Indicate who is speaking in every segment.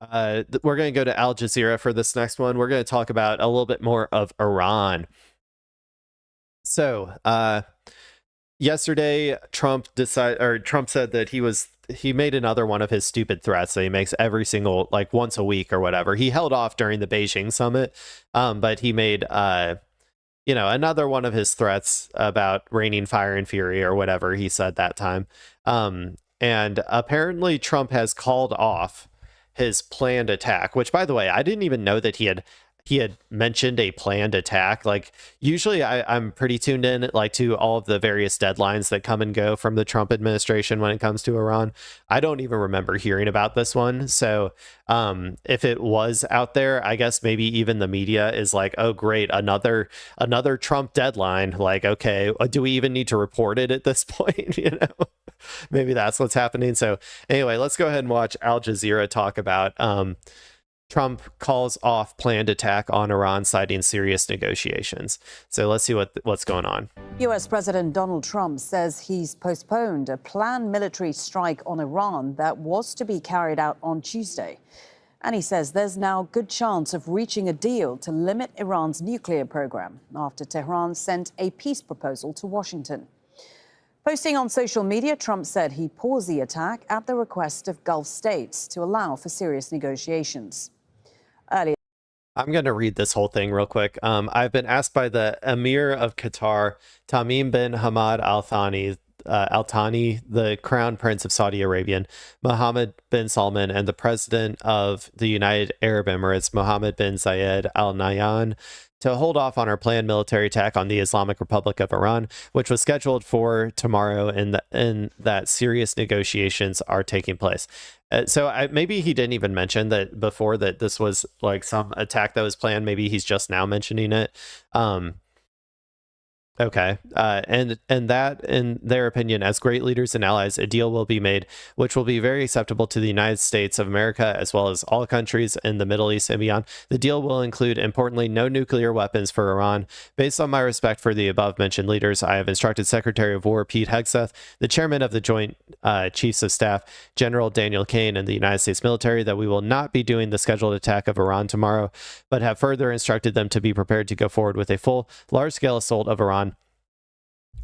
Speaker 1: We're going to go to Al Jazeera for this next one. We're going to talk about a little bit more of Iran. So, yesterday, Trump said that he made another one of his stupid threats that he makes every single, like, once a week or whatever. He held off during the Beijing summit, but he made another one of his threats about raining fire and fury or whatever he said that time. And apparently Trump has called off his planned attack, which, by the way, I didn't even know that he had mentioned a planned attack. Like, usually I'm pretty tuned in, like, to all of the various deadlines that come and go from the Trump administration when it comes to Iran. I don't even remember hearing about this one. So if it was out there, I guess maybe even the media is like, oh great, another Trump deadline. Like, okay, do we even need to report it at this point? Maybe that's what's happening. So anyway, let's go ahead and watch Al Jazeera talk about Trump calls off planned attack on Iran, citing serious negotiations. So let's see what's going on.
Speaker 2: U.S. President Donald Trump says he's postponed a planned military strike on Iran that was to be carried out on Tuesday. And he says there's now a good chance of reaching a deal to limit Iran's nuclear program after Tehran sent a peace proposal to Washington. Posting on social media, Trump said he paused the attack at the request of Gulf states to allow for serious negotiations. Earlier,
Speaker 1: I'm going to read this whole thing real quick. I've been asked by the Emir of Qatar, Tamim bin Hamad Al Thani, the Crown Prince of Saudi Arabia, Mohammed bin Salman, and the President of the United Arab Emirates, Mohammed bin Zayed Al Nahyan, to hold off on our planned military attack on the Islamic Republic of Iran, which was scheduled for tomorrow, and that serious negotiations are taking place. So maybe he didn't even mention that before, that this was like some attack that was planned. Maybe he's just now mentioning it. Okay. And that, in their opinion, as great leaders and allies, a deal will be made, which will be very acceptable to the United States of America, as well as all countries in the Middle East and beyond. The deal will include, importantly, no nuclear weapons for Iran. Based on my respect for the above-mentioned leaders, I have instructed Secretary of War Pete Hegseth, the chairman of the Joint Chiefs of Staff, General Daniel Kane, and the United States military, that we will not be doing the scheduled attack of Iran tomorrow, but have further instructed them to be prepared to go forward with a full, large-scale assault of Iran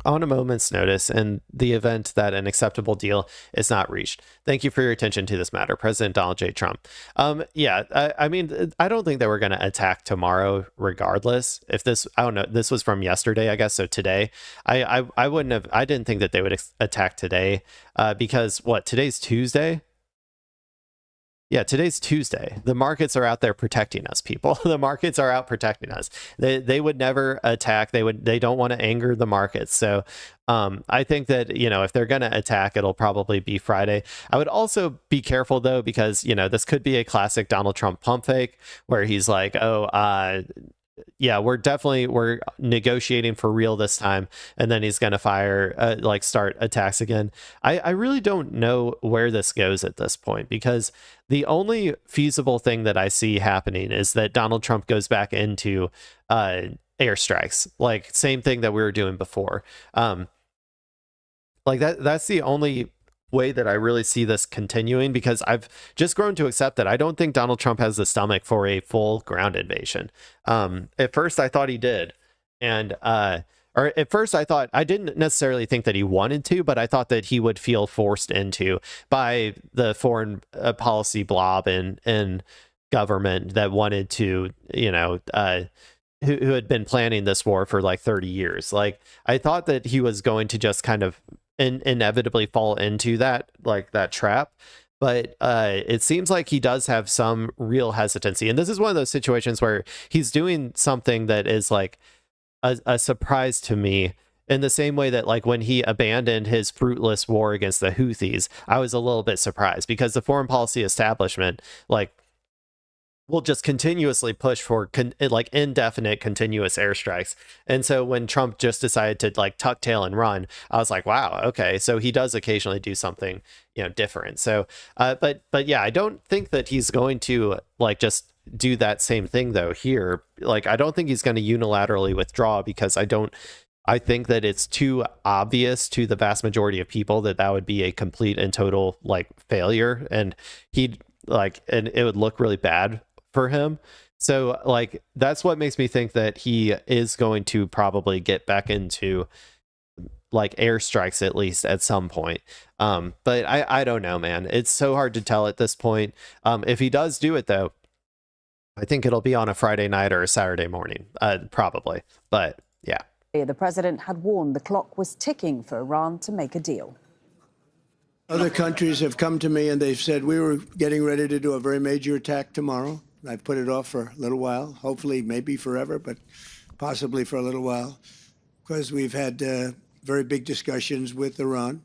Speaker 1: on a moment's notice in the event that an acceptable deal is not reached. Thank you for your attention to this matter, President Donald J. Trump. I mean, I don't think that we're going to attack tomorrow regardless. If this, I don't know, this was from yesterday, I guess, so today. I didn't think that they would attack today because today's Tuesday? Yeah, today's Tuesday. The markets are out there protecting us, people. The markets are out protecting us. They would never attack. They don't want to anger the markets. So I think that, if they're going to attack, it'll probably be Friday. I would also be careful, though, because, this could be a classic Donald Trump pump fake where he's like, yeah, we're negotiating for real this time, and then he's gonna start attacks again. I really don't know where this goes at this point, because the only feasible thing that I see happening is that Donald Trump goes back into airstrikes, like same thing that we were doing before. That's the only way that I really see this continuing, because I've just grown to accept that I don't think Donald Trump has the stomach for a full ground invasion. At first I thought he did. Or at first I didn't necessarily think that he wanted to, but I thought that he would feel forced into by the foreign policy blob and government that wanted to, who had been planning this war for like 30 years. Like, I thought that he was going to just kind of inevitably fall into that trap, but it seems like he does have some real hesitancy, and this is one of those situations where he's doing something that is like a surprise to me, in the same way that, like, when he abandoned his fruitless war against the Houthis, I was a little bit surprised, because the foreign policy establishment, like, will just continuously push for indefinite continuous airstrikes. And so when Trump just decided to tuck tail and run, I was like, wow, okay, so he does occasionally do something different. So but yeah, I don't think that he's going to just do that same thing though here. I don't think he's going to unilaterally withdraw, because I think that it's too obvious to the vast majority of people that would be a complete and total failure, and like, and it would look really bad for him. So like that's what makes me think that he is going to probably get back into like airstrikes at least at some point. But I don't know, man. It's so hard to tell at this point. If he does do it though, I think it'll be on a Friday night or a Saturday morning, probably. But yeah.
Speaker 2: The president had warned the clock was ticking for Iran to make a deal.
Speaker 3: Other countries have come to me and they've said we were getting ready to do a very major attack tomorrow. I've put it off for a little while, hopefully maybe forever, but possibly for a little while, because we've had very big discussions with Iran,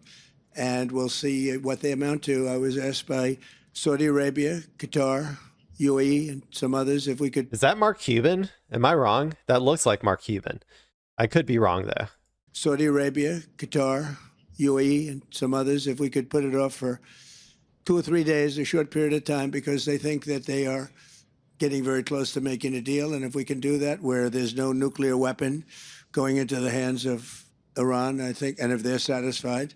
Speaker 3: and we'll see what they amount to. I was asked by Saudi Arabia, Qatar, UAE, and some others if we could.
Speaker 1: Is that Mark Cuban? Am I wrong? That looks like Mark Cuban. I could be wrong though.
Speaker 3: Saudi Arabia, Qatar, UAE, and some others if we could put it off for 2 or 3 days, a short period of time, because they think that they are getting very close to making a deal. And if we can do that where there's no nuclear weapon going into the hands of Iran, I think, and if they're satisfied,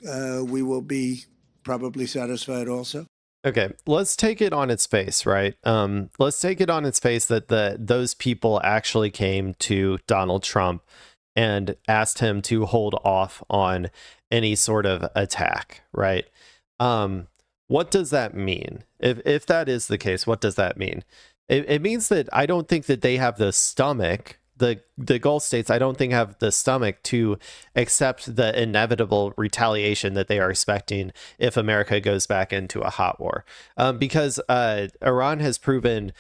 Speaker 3: we will be probably satisfied also.
Speaker 1: Okay, let's take it on its face, right? Let's take it on its face that those people actually came to Donald Trump and asked him to hold off on any sort of attack, right? What does that mean? If that is the case, what does that mean? It means that I don't think that they have the stomach, the Gulf states, I don't think have the stomach to accept the inevitable retaliation that they are expecting if America goes back into a hot war. Because Iran has proven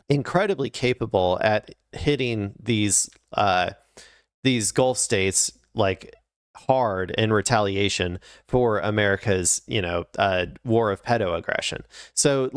Speaker 1: incredibly capable at hitting these Gulf states like hard in retaliation for America's, war of pedo aggression. So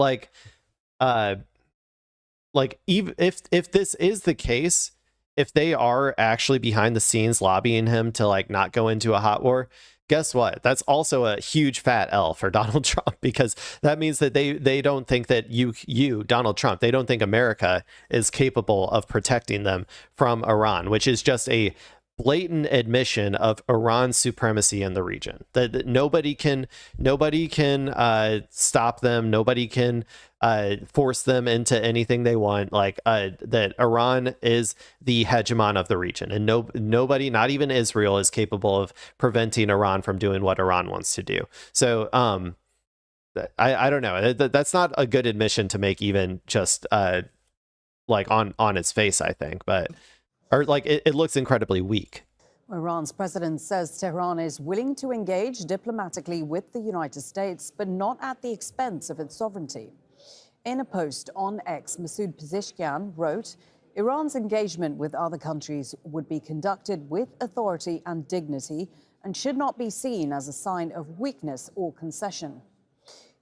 Speaker 1: even if this is the case, if they are actually behind the scenes lobbying him to like not go into a hot war, guess what? That's also a huge fat L for Donald Trump, because that means that they don't think that you Donald Trump, they don't think America is capable of protecting them from Iran, which is just a blatant admission of Iran's supremacy in the region. That nobody can stop them. Nobody can force them into anything they want. That Iran is the hegemon of the region, and nobody, not even Israel, is capable of preventing Iran from doing what Iran wants to do. So I don't know. That's not a good admission to make, even just on its face, I think, but. Or it looks incredibly weak.
Speaker 2: Iran's president says Tehran is willing to engage diplomatically with the United States, but not at the expense of its sovereignty. In a post on X, Masoud Pezeshkian wrote, Iran's engagement with other countries would be conducted with authority and dignity and should not be seen as a sign of weakness or concession.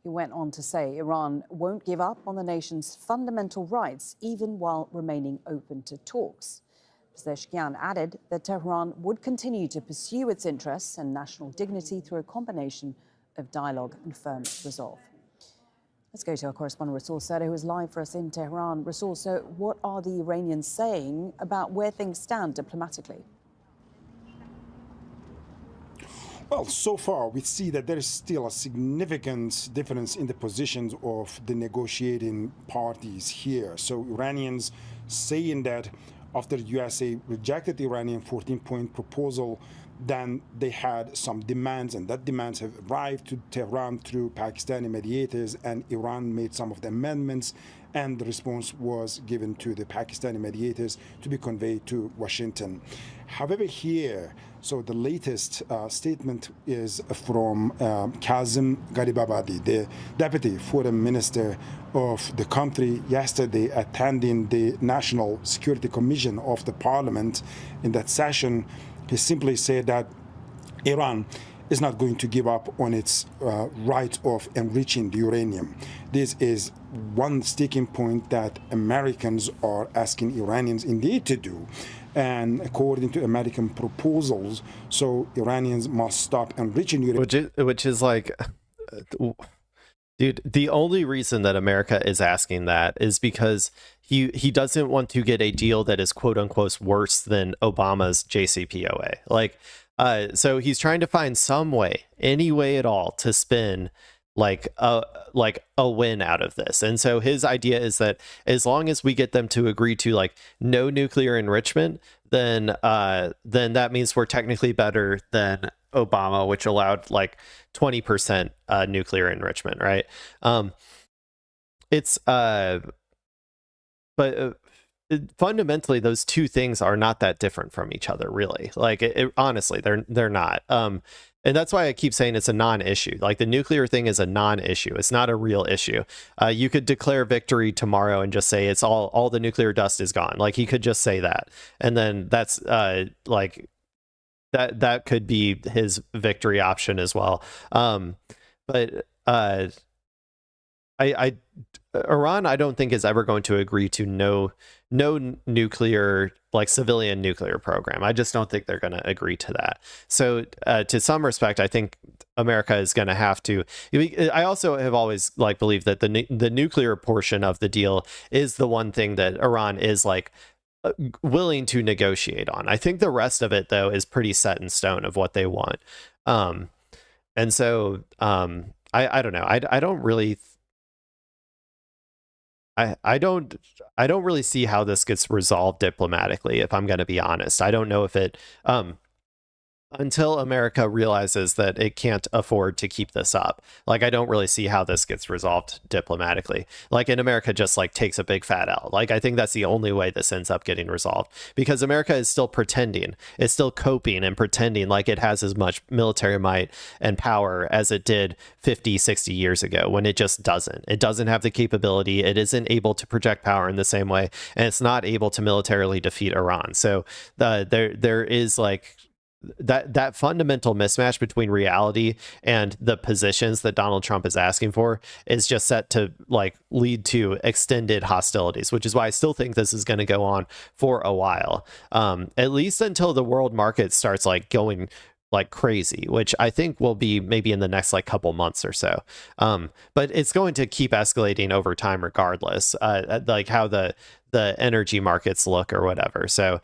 Speaker 2: He went on to say Iran won't give up on the nation's fundamental rights, even while remaining open to talks. Pezeshkian added that Tehran would continue to pursue its interests and national dignity through a combination of dialogue and firm resolve. Let's go to our correspondent Rasul Sada, who is live for us in Tehran. Rasul, so what are the Iranians saying about where things stand diplomatically?
Speaker 4: Well, so far, we see that there is still a significant difference in the positions of the negotiating parties here. So Iranians saying that after the USA rejected the Iranian 14-point proposal, then they had some demands, and that demands have arrived to Tehran through Pakistani mediators, and Iran made some of the amendments, and the response was given to the Pakistani mediators to be conveyed to Washington. However, here, so the latest statement is from Kazem Garibabadi, the Deputy Foreign Minister of the country, yesterday attending the National Security Commission of the Parliament. In that session, he simply said that Iran is not going to give up on its right of enriching the uranium. This is one sticking point that Americans are asking Iranians indeed to do. And according to American proposals, so Iranians must stop enriching uranium.
Speaker 1: Which is like, dude, the only reason that America is asking that is because he doesn't want to get a deal that is quote unquote worse than Obama's JCPOA. So he's trying to find some way, any way at all, to spin a win out of this. And so his idea is that as long as we get them to agree to like no nuclear enrichment, then that means we're technically better than Obama, which allowed like 20% nuclear enrichment, right? Fundamentally, those two things are not that different from each other, really. Like, honestly, they're not. And that's why I keep saying it's a non-issue. Like, the nuclear thing is a non-issue. It's not a real issue. You could declare victory tomorrow and just say it's all the nuclear dust is gone. Like, he could just say that, and then that's like that could be his victory option as well. But Iran, I don't think is ever going to agree to no nuclear, like civilian nuclear program. I just don't think they're going to agree to that. So to some respect, I think America is going to have to. I also have always like believed that the nuclear portion of the deal is the one thing that Iran is like willing to negotiate on. I think the rest of it though is pretty set in stone of what they want. And so I don't know. I don't really. I don't really see how this gets resolved diplomatically, if I'm going to be honest. I don't know if it until America realizes that it can't afford to keep this up. Like, I don't really see how this gets resolved diplomatically. Like, and America just like takes a big fat L. Like, I think that's the only way this ends up getting resolved, because America is still pretending, it's still coping and pretending like it has as much military might and power as it did 50, 60 years ago, when it just doesn't. It doesn't have the capability. It isn't able to project power in the same way, and it's not able to militarily defeat Iran. So there is like that fundamental mismatch between reality and the positions that Donald Trump is asking for is just set to like lead to extended hostilities, which is why I still think this is going to go on for a while, at least until the world market starts like going like crazy, which I think will be maybe in the next like couple months or so. But it's going to keep escalating over time regardless, like how the energy markets look or whatever. So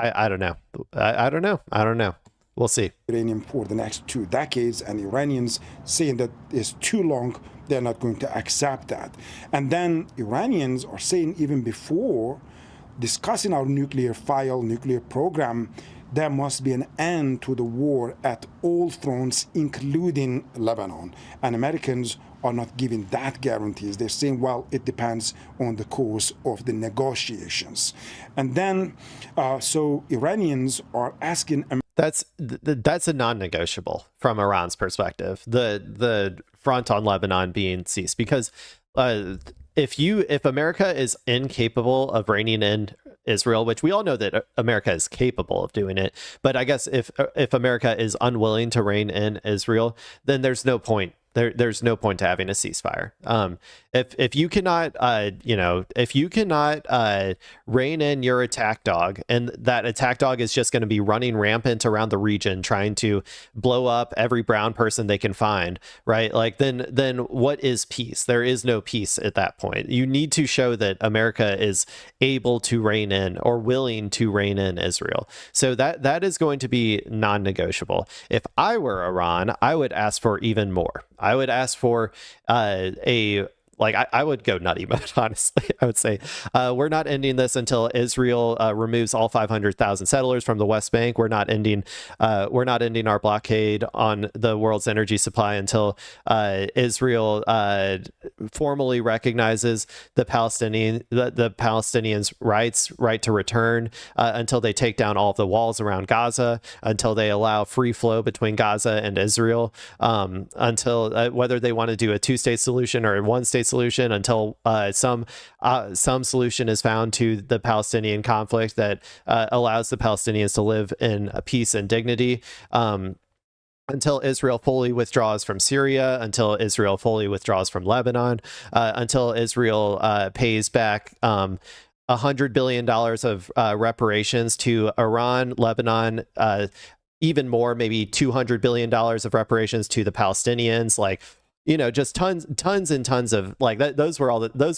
Speaker 1: I don't know. I don't know. We'll see.
Speaker 4: Uranium for the next 2 decades, and Iranians saying that is too long, they're not going to accept that. And then Iranians are saying, even before discussing our nuclear program, there must be an end to the war at all fronts, including Lebanon. And Americans are not giving that guarantees. They're saying, well, it depends on the course of the negotiations. And then, so Iranians are asking.
Speaker 1: That's a non-negotiable from Iran's perspective. The front on Lebanon being ceased, because if America is incapable of reining in Israel, which we all know that America is capable of doing it, but I guess if America is unwilling to rein in Israel, then there's no point. There's no point to having a ceasefire. If you cannot, rein in your attack dog, and that attack dog is just going to be running rampant around the region, trying to blow up every brown person they can find, right? Like then what is peace? There is no peace at that point. You need to show that America is able to rein in or willing to rein in Israel. So that is going to be non-negotiable. If I were Iran, I would ask for even more. I would ask for I would go nutty mode, honestly. I would say we're not ending this until Israel removes all 500,000 settlers from the West Bank. We're not ending our blockade on the world's energy supply until Israel formally recognizes the Palestinians' right to return, until they take down all of the walls around Gaza, until they allow free flow between Gaza and Israel, until whether they want to do a 2-state solution or a 1-state solution, until some solution is found to the Palestinian conflict that allows the Palestinians to live in peace and dignity, until Israel fully withdraws from Syria, until Israel fully withdraws from Lebanon, until Israel pays back $100 billion of reparations to Iran, Lebanon, even more, maybe $200 billion of reparations to the Palestinians, like, just tons and tons of like that. Those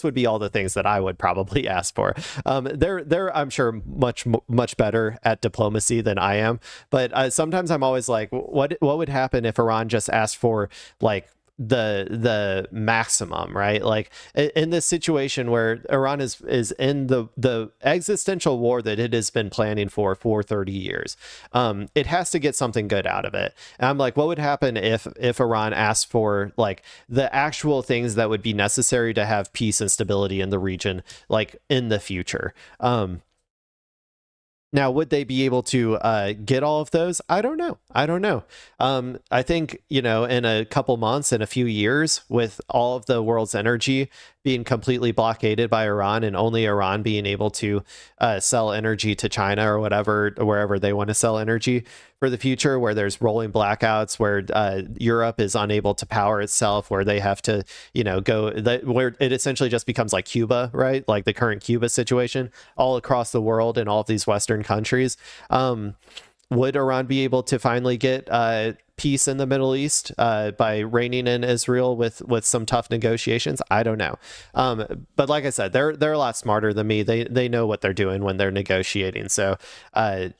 Speaker 1: would be all the things that I would probably ask for. They're I'm sure much better at diplomacy than I am, but sometimes I'm always like, what would happen if Iran just asked for like the maximum, right? Like in this situation where Iran is in the existential war that it has been planning for 30 years, it has to get something good out of it. And I'm like, what would happen if Iran asked for like the actual things that would be necessary to have peace and stability in the region, like in the future? Now, would they be able to get all of those? I don't know. I think, in a couple months, in a few years, with all of the world's energy being completely blockaded by Iran and only Iran being able to sell energy to China or whatever, wherever they want to sell energy for the future, where there's rolling blackouts, where Europe is unable to power itself, where they have to, where it essentially just becomes like Cuba, right? Like the current Cuba situation all across the world in all of these Western countries. Would Iran be able to finally get peace in the Middle East by reining in Israel with some tough negotiations? I don't know. But like I said, they're a lot smarter than me. They know what they're doing when they're negotiating. So, I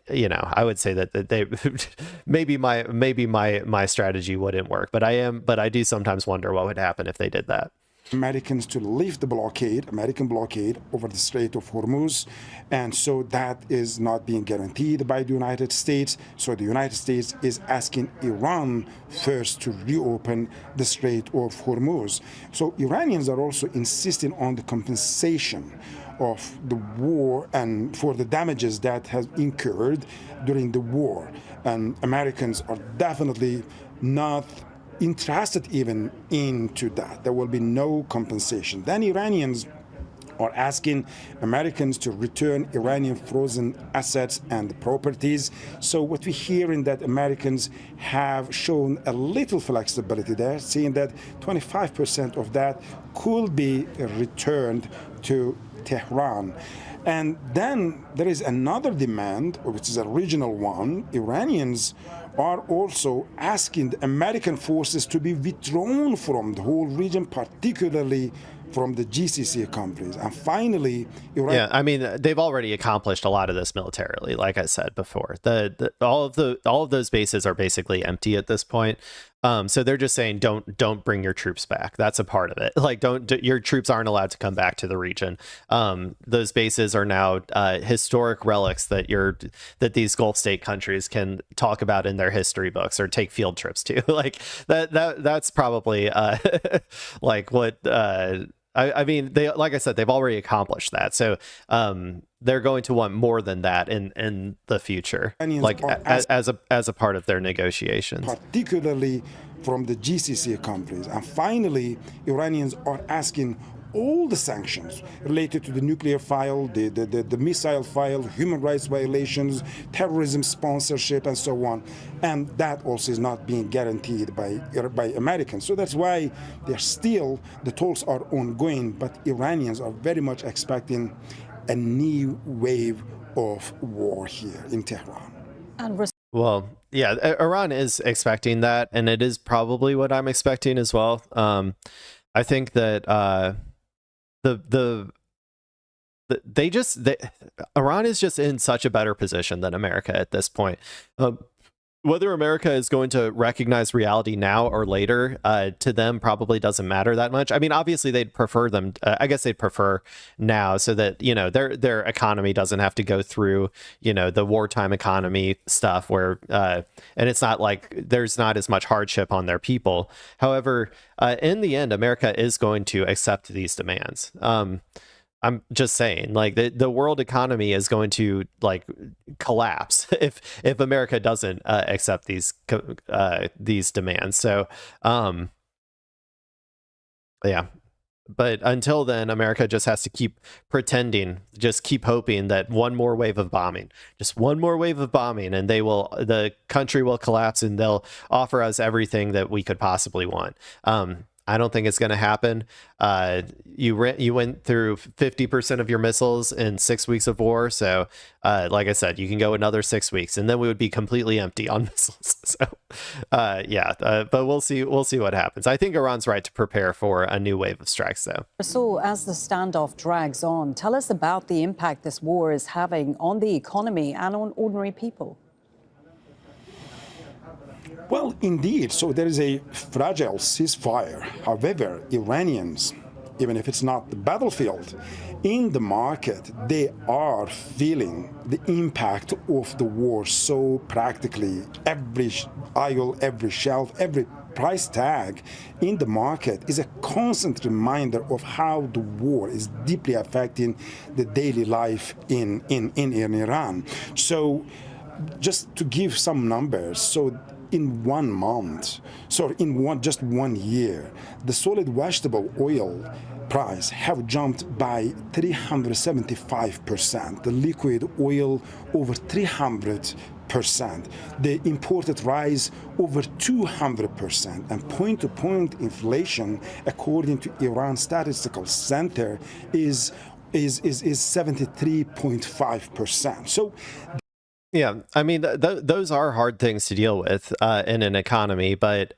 Speaker 1: would say that they maybe my strategy wouldn't work, but I do sometimes wonder what would happen if they did that.
Speaker 4: Americans to lift the American blockade over the Strait of Hormuz. And so that is not being guaranteed by the United States. So the United States is asking Iran first to reopen the Strait of Hormuz. So Iranians are also insisting on the compensation of the war and for the damages that has incurred during the war. And Americans are definitely not interested even into that. There will be no compensation. Then Iranians are asking Americans to return Iranian frozen assets and properties. So what we hear in that Americans have shown a little flexibility there, saying that 25% of that could be returned to Tehran. And then there is another demand, which is a regional one. Iranians are also asking the American forces to be withdrawn from the whole region, particularly from the GCC countries. And finally, Iran.
Speaker 1: Yeah, I mean, they've already accomplished a lot of this militarily. Like I said before, all of those bases are basically empty at this point. So they're just saying, don't bring your troops back. That's a part of it. Like, your troops aren't allowed to come back to the region. Those bases are now historic relics that these Gulf state countries can talk about in their history books or take field trips to. Like that's probably like what. I mean, like I said, they've already accomplished that. So they're going to want more than that in the future, like as a part of their negotiations,
Speaker 4: particularly from the GCC countries. And finally, Iranians are asking all the sanctions related to the nuclear file, the missile file, human rights violations, terrorism sponsorship, and so on. And that also is not being guaranteed by Americans. So that's why the talks are ongoing, but Iranians are very much expecting a new wave of war here in Tehran.
Speaker 1: Well, yeah, Iran is expecting that, and it is probably what I'm expecting as well. I think that Iran is just in such a better position than America at this point. Whether America is going to recognize reality now or later, to them probably doesn't matter that much. I mean, obviously they'd prefer them. I guess they'd prefer now, so that their economy doesn't have to go through the wartime economy stuff where and it's not like there's not as much hardship on their people. However, in the end, America is going to accept these demands. I'm just saying, like the world economy is going to collapse if America doesn't accept these demands. So, yeah. But until then, America just has to keep pretending, just keep hoping that one more wave of bombing, and the country will collapse and they'll offer us everything that we could possibly want. I don't think it's going to happen. You went through 50% of your missiles in 6 weeks of war. So, like I said, you can go another 6 weeks, and then we would be completely empty on missiles. So, but we'll see what happens. I think Iran's right to prepare for a new wave of strikes, though.
Speaker 2: Rasul, as the standoff drags on, tell us about the impact this war is having on the economy and on ordinary people.
Speaker 4: Well, indeed. So there is a fragile ceasefire. However, Iranians, even if it's not the battlefield, in the market, they are feeling the impact of the war so practically. Every aisle, every shelf, every price tag in the market is a constant reminder of how the war is deeply affecting the daily life in Iran. So just to give some numbers, so in 1 month, sorry, in just 1 year, the solid vegetable oil price have jumped by 375%, the liquid oil over 300%, the imported rice over 200%, and point-to-point inflation, according to Iran Statistical Center, is 73.5%. So
Speaker 1: Yeah, I mean, those are hard things to deal with in an economy, but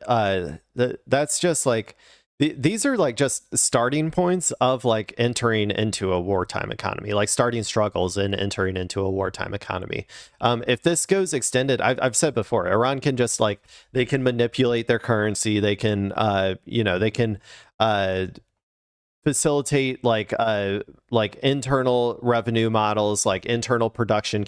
Speaker 1: that's just like these are like just starting points of like entering into a wartime economy, like starting struggles and entering into a wartime economy. If this goes extended, I've said before, Iran can just like they can manipulate their currency, they can they can facilitate like internal revenue models, like internal production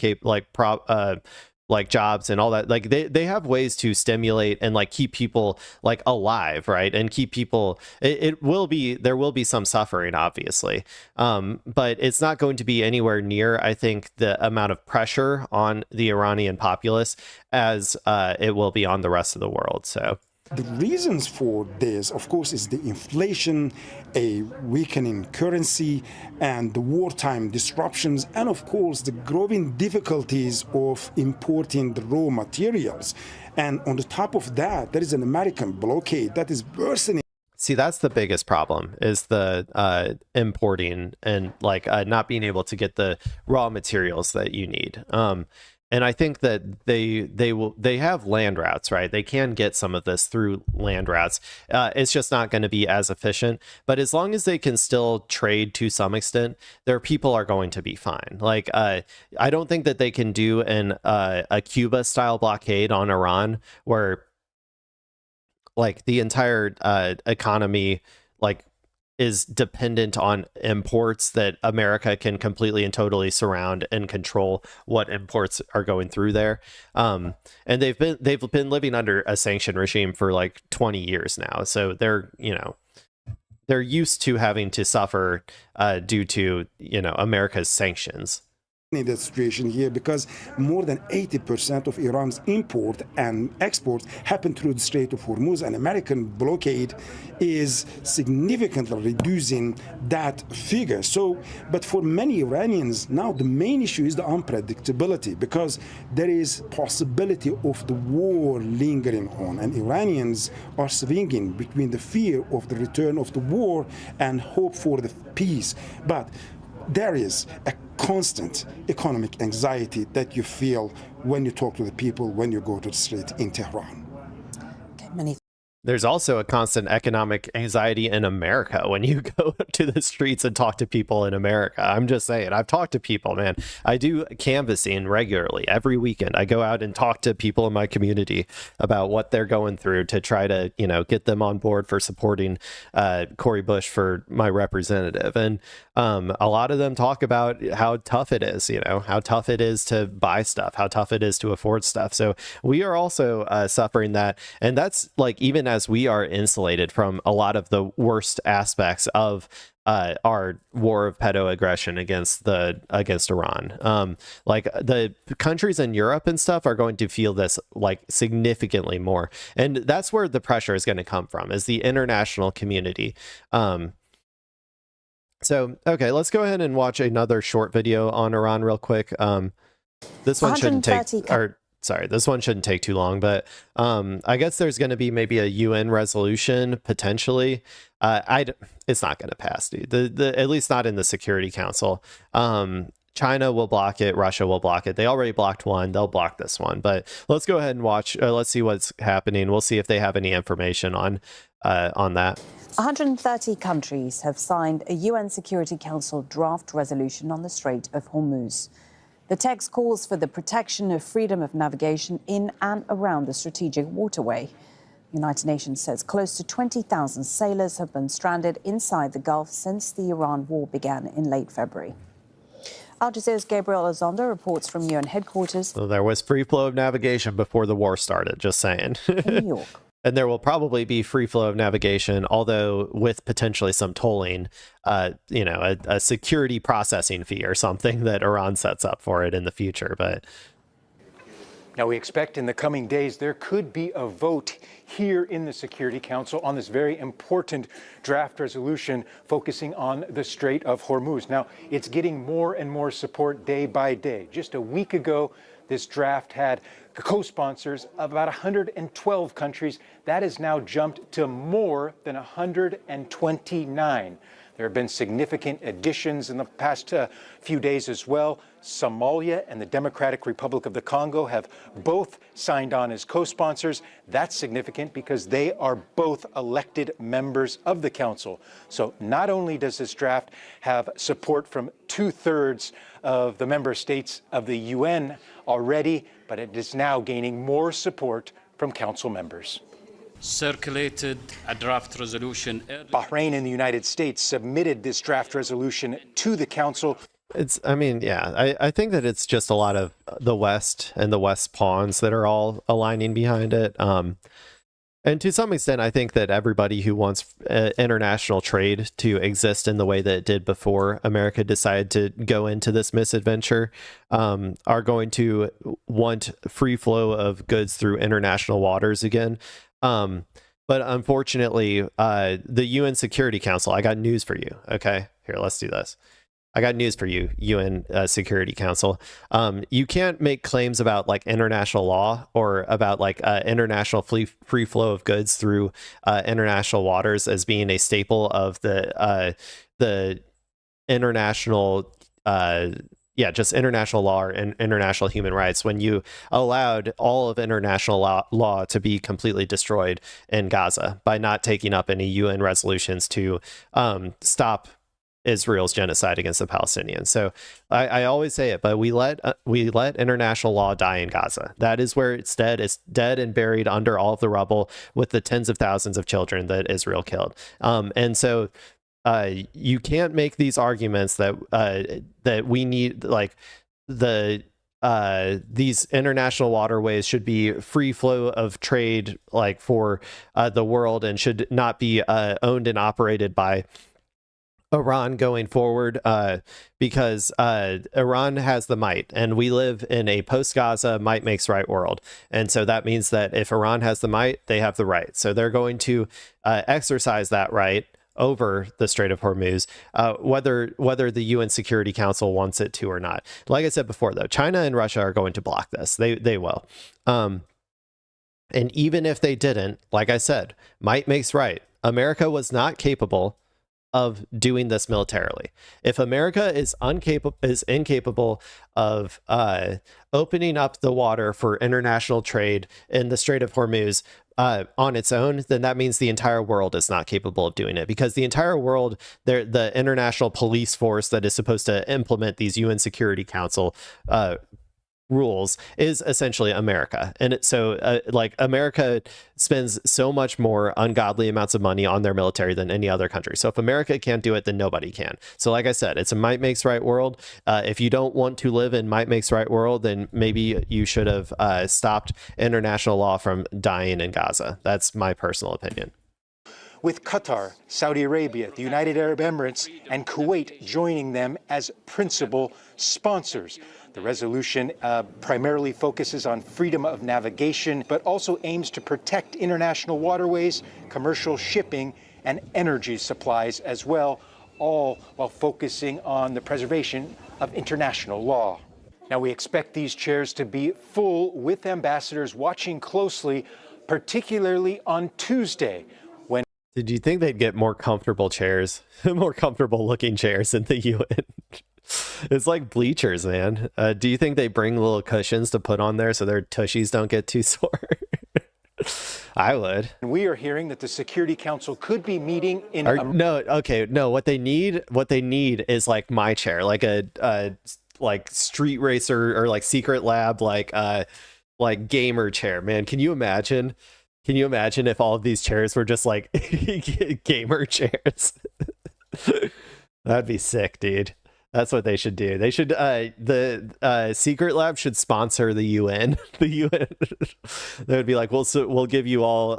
Speaker 1: like jobs and all that. Like they have ways to stimulate and like keep people like alive, right? And keep people, there will be some suffering, obviously, but it's not going to be anywhere near, I think, the amount of pressure on the Iranian populace as it will be on the rest of the world. So
Speaker 4: the reasons for this, of course, is the inflation, a weakening currency, and the wartime disruptions, and of course, the growing difficulties of importing the raw materials. And on the top of that, there is an American blockade that is worsening.
Speaker 1: See, that's the biggest problem, is the importing and like not being able to get the raw materials that you need. And I think that they have land routes, right? They can get some of this through land routes. It's just not going to be as efficient. But as long as they can still trade to some extent, their people are going to be fine. Like I don't think that they can do a Cuba style blockade on Iran where like the entire economy like is dependent on imports that America can completely and totally surround and control what imports are going through there. And they've been living under a sanction regime for like 20 years now. So they're used to having to suffer due to, America's sanctions.
Speaker 4: In the situation here, because more than 80% of Iran's import and exports happen through the Strait of Hormuz, and American blockade is significantly reducing that figure. So, but for many Iranians now, the main issue is the unpredictability, because there is possibility of the war lingering on, and Iranians are swinging between the fear of the return of the war and hope for the peace. But there is a constant economic anxiety that you feel when you talk to the people, when you go to the street in Tehran.
Speaker 2: Okay,
Speaker 1: There's also a constant economic anxiety in America when you go to the streets and talk to people in America. I'm just saying, I've talked to people, man. I do canvassing regularly every weekend. I go out and talk to people in my community about what they're going through to try to, get them on board for supporting Cori Bush for my representative. And a lot of them talk about how tough it is, how tough it is to buy stuff, how tough it is to afford stuff. So we are also suffering that. And that's like, even as we are insulated from a lot of the worst aspects of our war of pedo aggression against Iran. Like the countries in Europe and stuff are going to feel this like significantly more. And that's where the pressure is going to come from, is the international community. So, okay, let's go ahead and watch another short video on Iran real quick. This one shouldn't take, this one shouldn't take too long, but I guess there's going to be maybe a UN resolution potentially. It's not going to pass, dude. At least not in the Security Council. China will block it. Russia will block it. They already blocked one. They'll block this one. But let's go ahead and watch. Let's see what's happening. We'll see if they have any information on that.
Speaker 2: 130 countries have signed a UN Security Council draft resolution on the Strait of Hormuz. The text calls for the protection of freedom of navigation in and around the strategic waterway. The United Nations says close to 20,000 sailors have been stranded inside the Gulf since the Iran war began in late February. Al Jazeera's Gabriel Elizondo reports from UN headquarters.
Speaker 1: So there was free flow of navigation before the war started, just saying.
Speaker 2: In New York.
Speaker 1: And there will probably be free flow of navigation, although with potentially some tolling, a security processing fee or something that Iran sets up for it in the future. But
Speaker 5: now we expect in the coming days there could be a vote here in the Security Council on this very important draft resolution focusing on the Strait of Hormuz. Now, it's getting more and more support day by day. Just a week ago, this draft had co-sponsors of about 112 countries. That has now jumped to more than 129. There have been significant additions in the past few days as well. Somalia and the Democratic Republic of the Congo have both signed on as co-sponsors. That's significant because they are both elected members of the Council. So not only does this draft have support from 2/3 of the member states of the UN already, but it is now gaining more support from Council members.
Speaker 6: Circulated a draft resolution.
Speaker 5: Bahrain and the United States submitted this draft resolution to the Council.
Speaker 1: I think that it's just a lot of the West and the West pawns that are all aligning behind it. And to some extent, I think that everybody who wants international trade to exist in the way that it did before America decided to go into this misadventure are going to want free flow of goods through international waters again. But unfortunately, the UN Security Council, I got news for you. Okay, here, let's do this. I got news for you, UN Security Council. You can't make claims about like international law or about like international free flow of goods through international waters as being a staple of the international just international law and international human rights when you allowed all of international law to be completely destroyed in Gaza by not taking up any UN resolutions to stop Israel's genocide against the Palestinians. So I always say it, but we let international law die in Gaza. That is where it's dead. It's dead and buried under all of the rubble with the tens of thousands of children that Israel killed. And so you can't make these arguments that we need like these international waterways should be free flow of trade like for the world and should not be owned and operated by Iran going forward because Iran has the might, and we live in a post-Gaza might makes right world. And so that means that if Iran has the might, they have the right. So they're going to exercise that right over the Strait of Hormuz, whether the UN Security Council wants it to or not. Like I said before, though, China and Russia are going to block this. They will. And even if they didn't, like I said, might makes right. America was not capable of doing this militarily. If America is incapable of opening up the water for international trade in the Strait of Hormuz on its own, then that means the entire world is not capable of doing it, because the entire world, the international police force that is supposed to implement these UN Security Council rules is essentially America. And America spends so much more ungodly amounts of money on their military than any other country. So if America can't do it, then nobody can. So like I said, it's a might makes right world. If you don't want to live in might makes right world, then maybe you should have stopped international law from dying in Gaza. That's my personal opinion.
Speaker 5: With Qatar, Saudi Arabia, the United Arab Emirates, and Kuwait joining them as principal sponsors. The resolution primarily focuses on freedom of navigation, but also aims to protect international waterways, commercial shipping, and energy supplies as well, all while focusing on the preservation of international law. Now, we expect these chairs to be full with ambassadors watching closely, particularly on Tuesday.
Speaker 1: Did you think they'd get more comfortable chairs, more comfortable looking chairs in the UN? It's like bleachers, man. Do you think they bring little cushions to put on there so their tushies don't get too sore? I would.
Speaker 5: We are hearing that the Security Council could be meeting in...
Speaker 1: No, what they need is like my chair, like a like street racer or like secret lab like gamer chair. Man, can you imagine? Can you imagine if all of these chairs were just like gamer chairs? That'd be sick, dude. That's what they should do. They should the secret lab should sponsor the UN. The UN they would be like, we'll give you all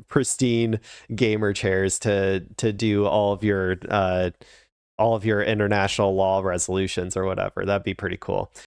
Speaker 1: pristine gamer chairs to do all of your international law resolutions or whatever. That'd be pretty cool.